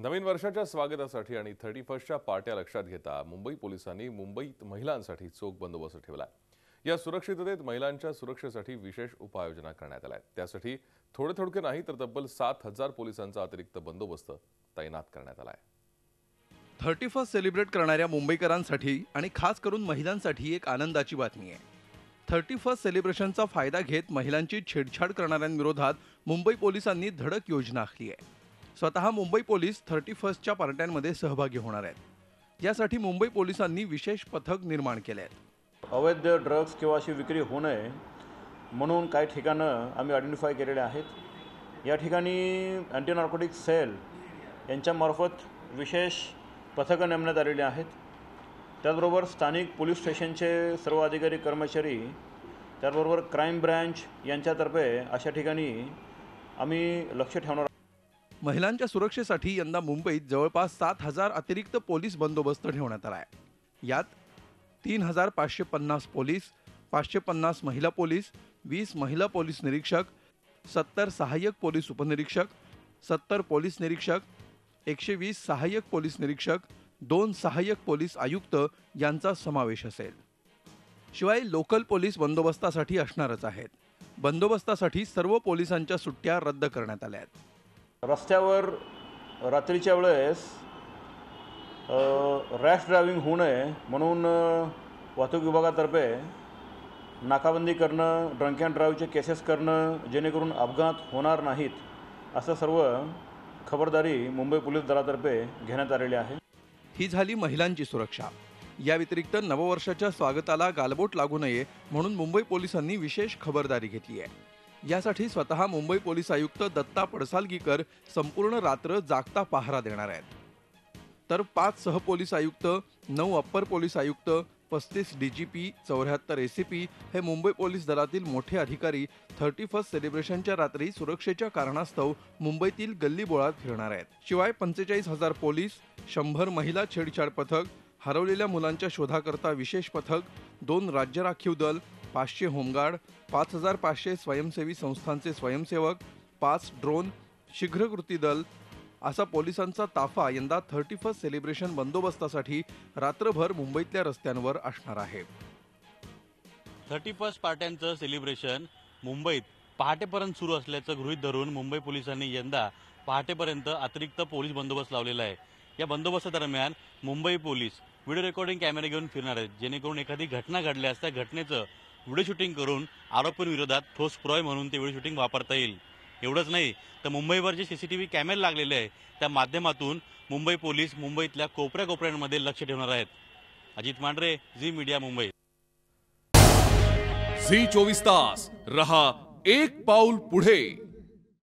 नवीन वर्षाच्या स्वागतासाठी आणि 31च्या पार्ट्या लक्षात घेता मुंबई पोलिसांनी मुंबईत महिलांसाठी चोख बंदोबस्त ठेवला आहे। या सुरक्षिततेत महिलांच्या सुरक्षेसाठी विशेष उपाययोजना करण्यात आल्या आहेत। त्यासाठी थोडे नाही तर तब्बल 7000 पोलिसांचा अतिरिक्त बंदोबस्त तैनात करण्यात आला आहे। 31 सेलिब्रेट करणाऱ्या मुंबईकरांसाठी आणि खास करून महिलांसाठी एक आनंदाची बातमी आहे। 31 सेलिब्रेशनचा फायदा घेत महिलांची छेडछाड करणाऱ्यांविरोधात मुंबई पोलिसांनी धडक योजना आखली आहे। स्वतः मुंबई पोलीस 31च्या पार्ट्यांमध्ये सहभागी होणार आहेत। यासाठी मुंबई पोलिसांनी विशेष पथक निर्माण केले आहेत। अवैध ड्रग्स किंवा अशी विक्री होऊ नये म्हणून काही ठिकाणं आम्ही आयडेंटिफाय केलेले आहेत। या ठिकाणी अँटी नार्कोटिक सेल यांच्यामार्फत विशेष पथकं नेमण्यात आलेली आहेत। त्याचबरोबर स्थानिक पोलीस स्टेशनचे सर्व अधिकारी कर्मचारी त्याचबरोबर क्राईम ब्रँच यांच्यातर्फे अशा ठिकाणी आम्ही लक्ष ठेवणार। महिलांच्या सुरक्षेसाठी यंदा मुंबईत जवळपास 7000 अतिरिक्त पोलीस बंदोबस्त ठेवण्यात आला आहे। यात 3550 पोलीस, 550 महिला पोलीस, 20 महिला पोलीस निरीक्षक, 70 सहाय्यक पोलीस उपनिरीक्षक, 70 पोलीस निरीक्षक, 120 सहाय्यक पोलीस निरीक्षक, 2 सहाय्यक पोलीस आयुक्त यांचा समावेश असेल। शिवाय लोकल पोलीस बंदोबस्तासाठी असणारच आहेत। बंदोबस्तासाठी सर्व पोलिसांच्या सुट्ट्या रद्द करण्यात आल्या आहेत। रस्त्यावर रात्रीच्या वेळेस रॅश ड्रायव्हिंग होऊ नये म्हणून वाहतूक विभागातर्फे नाकाबंदी करणं, ड्रंक अँड ड्राईव्हचे केसेस करणं जेणेकरून अपघात होणार नाहीत असं सर्व खबरदारी मुंबई पोलीस दलातर्फे घेण्यात आलेली आहे। ही झाली महिलांची सुरक्षा। या व्यतिरिक्त नववर्षाच्या स्वागताला गालबोट लागू नये म्हणून मुंबई पोलिसांनी विशेष खबरदारी घेतली आहे। यासाठी स्वतः मुंबई पोलीस आयुक्त दत्ता पडसालगीकर संपूर्ण रात्र जागता पहारा देणार आहेत। तर 5 सहपोलीस आयुक्त, 9 अप्पर पोलीस आयुक्त, 35 डीजीपी, 74 एसीपी हे मुंबई पोलीस दलातील मोठे अधिकारी 31 सेलिब्रेशनच्या रात्री सुरक्षेच्या कारणास्तव मुंबईतील गल्लीबोळात फिरणार आहेत। शिवाय 45000 पोलीस, 100 महिला छेडछाड पथक, हरवलेल्या मुलांच्या शोधाकरता विशेष पथक, 2 राज्य राखीव दल, 500 होमगार्ड, 5500 स्वयंसेवी संस्थांचे स्वयंसेवक, 5 ड्रोन, शीघ्र कृती दल असा पोलिसांचा ताफा यंदा 31 सेलिब्रेशन बंदोबस्तासाठी रात्रभर मुंबईतल्या रस्त्यांवर असणार आहे। 31 पार्ट्यांचं सेलिब्रेशन मुंबईत पहाटेपर्यंत सुरू असल्याचं गृहीत धरून मुंबई पोलिसांनी यंदा पहाटेपर्यंत अतिरिक्त पोलीस बंदोबस्त लावलेला आहे। या बंदोबस्तादरम्यान मुंबई पोलीस व्हिडिओ रेकॉर्डिंग कॅमेरे घेऊन फिरणार आहेत, जेणेकरून एखादी घटना घडल्यास त्या घटनेचं व्हिडिओ शूटिंग करून आरोपींविरोधात ठोस पुरावे म्हणून ते व्हिडिओ शूटिंग वापरता येईल। एवढंच नाही तर मुंबईवर जे सीसीटीव्ही कॅमेरे लागलेले आहे त्या माध्यमातून मुंबई पोलीस मुंबईतल्या कोपऱ्यामध्ये लक्ष ठेवणार आहेत। Ajit Mandhare, Zee media, Mumbai. Zee 24 Taas रहा एक पाऊल पुढे।